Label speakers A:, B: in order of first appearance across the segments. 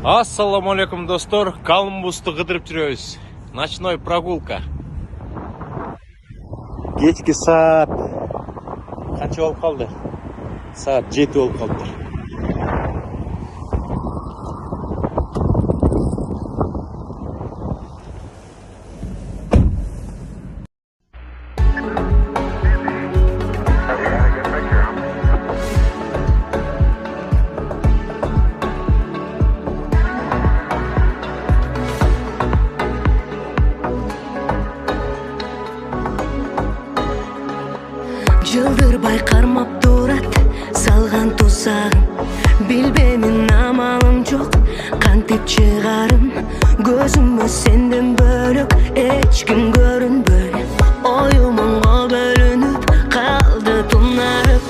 A: Ассаламу алейкум достор, Колумбусты қыдырып жүрөбүз. Ночной прогулка. Кечки саат канча болуп калды? Саат 7 болуп калды.
B: Жылдырбай кармап турат салган тузагым, билбеймин амалым жок, кантип чыгарым. Көзүмө сенден бөлөк эч ким көрүнбөй, оюмуңа бөлүнүп калды тунарып.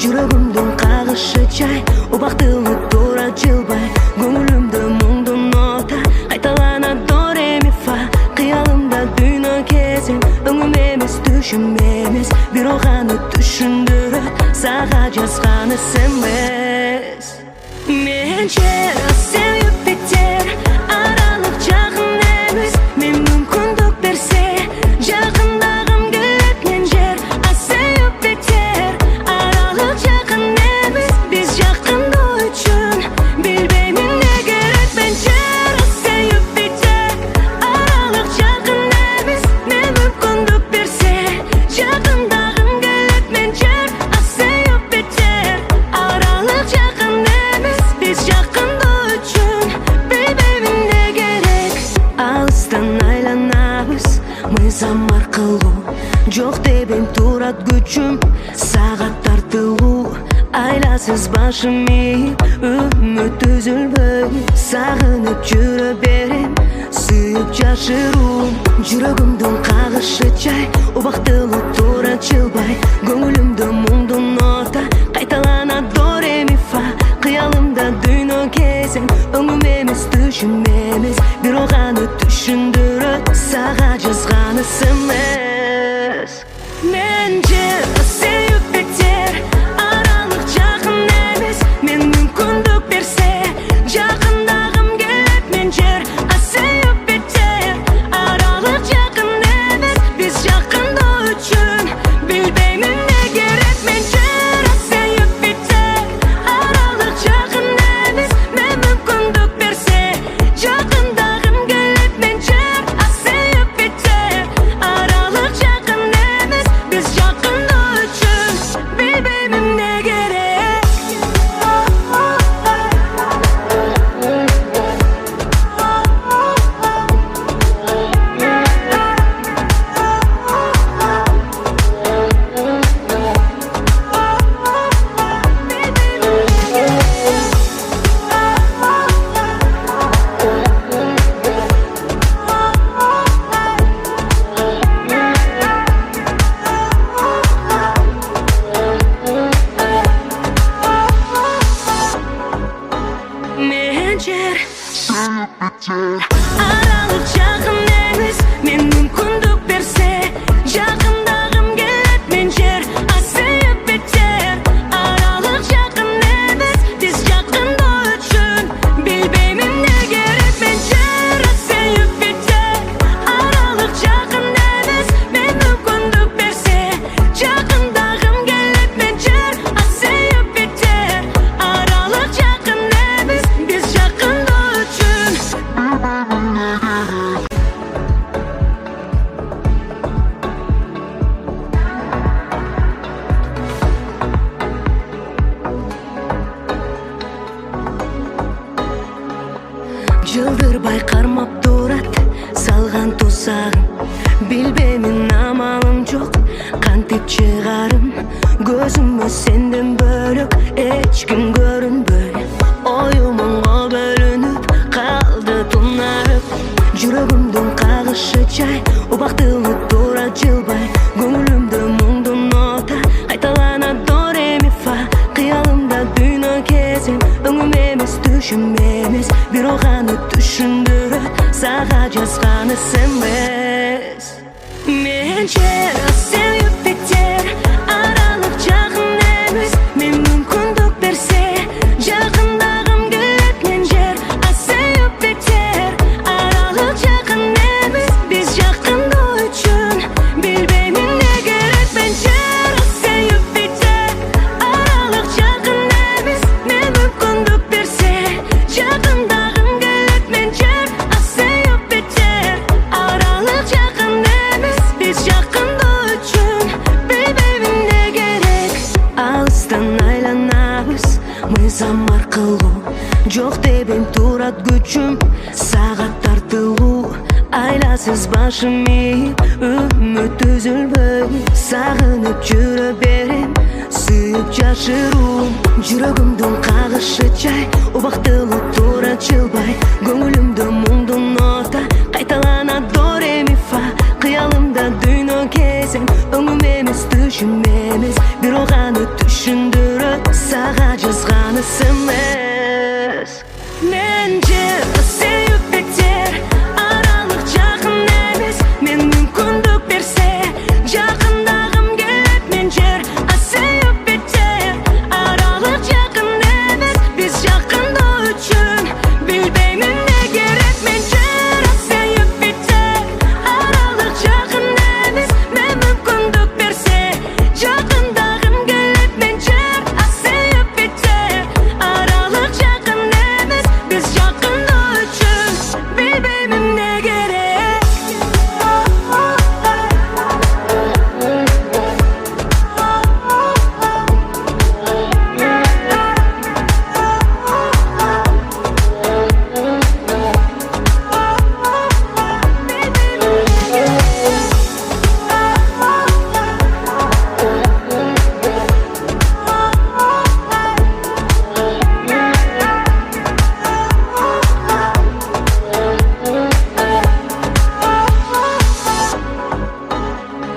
B: Жүрөгүмдүн кагышы жай, убактылык тура жылбай, көңүлүмдө муңдун нота кайталана до ре ми фа. Кыялымда дүйнө кезем, өңүм эмес түшүм эмес, бирок аны түшүндүрөт сага жазганы эмес. Мен жер, сен Юпитер, аралык жакын эмес. Мен мүмкүндүк берсе жакындагым келет. Мен жер, сен Юпитер, аралык жакын эмес. Биз жакындоо үчүн билбеймин эмне керек. Мен жер, сен Юпитер, аралык жакын эмес. Мен мүмкүндүк берсе жакындагым келет. Мен жер, сен Юпитер, аралык жакын эмес. Биз жакындоо үчүн билбеймин эмне керек. Алыстан айланабыз мыйзам аркылуу, жок дебем турат күчүм сага тартылуу. Айласыз башым ийип, үмүт үзүлбөй, сагынып жүрө берем, сүйүп жашыруум. Жүрөгүмдүн кагышы жай, убактылык тура жылбай, көңүлүмдө муңдун нота кайталана до ре ми фа. Кыялымда дүйнө кезем, өңүм эмес түшүм эмес, бирок аны түшүндүрөт сага жазганы эмес. Мен жер, сен Юпитер, аралык жакын эмес. Мен мүмкүндүк берсе жакындагым келет. Мен жер, сен Юпитер, аралык жакын эмес. Биз жакындоо үчүн билбеймин эмне керек. Мен жер, сен Юпитер, аралык жакын эмес. Мен мүмкүндүк берсе жакындагым келет. Мен жер, сен Юпитер, аралык жакын эмес. Биз жакындоо үчүн билбеймин эмне керек. Мен жер, аралык жакын эмес. Мен мүмкүндүк берсе жакындагым келет. Мен жер, сен Юпитер, аралык жакын эмес. Биз жакындоо үчүн билбеймин эмне керек. Мен жер, сен Юпитер, аралык жакын эмес. Мен мүмкүндүк берсе жакындагым келет. Мен жер, сен Юпитер, аралык жакын эмес. Биз жакындоо үчүн жылдырбай кармап турат салган тузагым, билбеймин амалым жок, кантип чыгарым. Көзүмө сенден бөлөк эч ким көрүнбөй, оюмуңа бөлүнүп калды тунарып. Жүрөгүмдүн кагышы жай, убактылык тура жылбай, көңүлүмдө муңдун нота кайталана до ре ми фа. Кыялымда дүйнө кезем, өңүм эмес түшүм эмес, бирок аны түшүндүрөт сага жазганы эмес. Мен жер, сен Юпитер, аралык жакын эмес. Мен мүмкүндүк берсе жакындагым келет. Мен жер, сен барабыз мыйзам аркылуу. Жок дебем турат күчүм сага тартылуу. Айласыз башым ийип үмүт үзүлбөй, сагынып жүрө берем сүйүп жашыруу. Жүрөгүмдүн кагышы жай, убактылуу тура жылбай, көңүлүмдө муңдун нота кайталанат до ре ми фа. Кыялымда дүйнө кезем, өңүм эмес түшүм эмес, бирок аны түшүндүрөт сага жазганы эмес. Мен жер сен Юпитер, аралык жакын эмес, мен мүмкүндүк берсе жакындагым келет. Мен жер сен Юпитер, аралык жакын эмес, биз жакындоо үчүн билбеймин эмне керек. Мен жер сен Юпитер, аралык жакын эмес, мен мүмкүндүк берсе жакындагым келет. Мен жер сен Юпитер, аралык жакын эмес, биз жакындоо үчүн билбеймин эмне керек.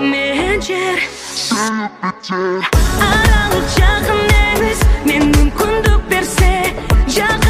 B: Мен жер аралык жакын эмес, мен мүмкүндүк берсе жакын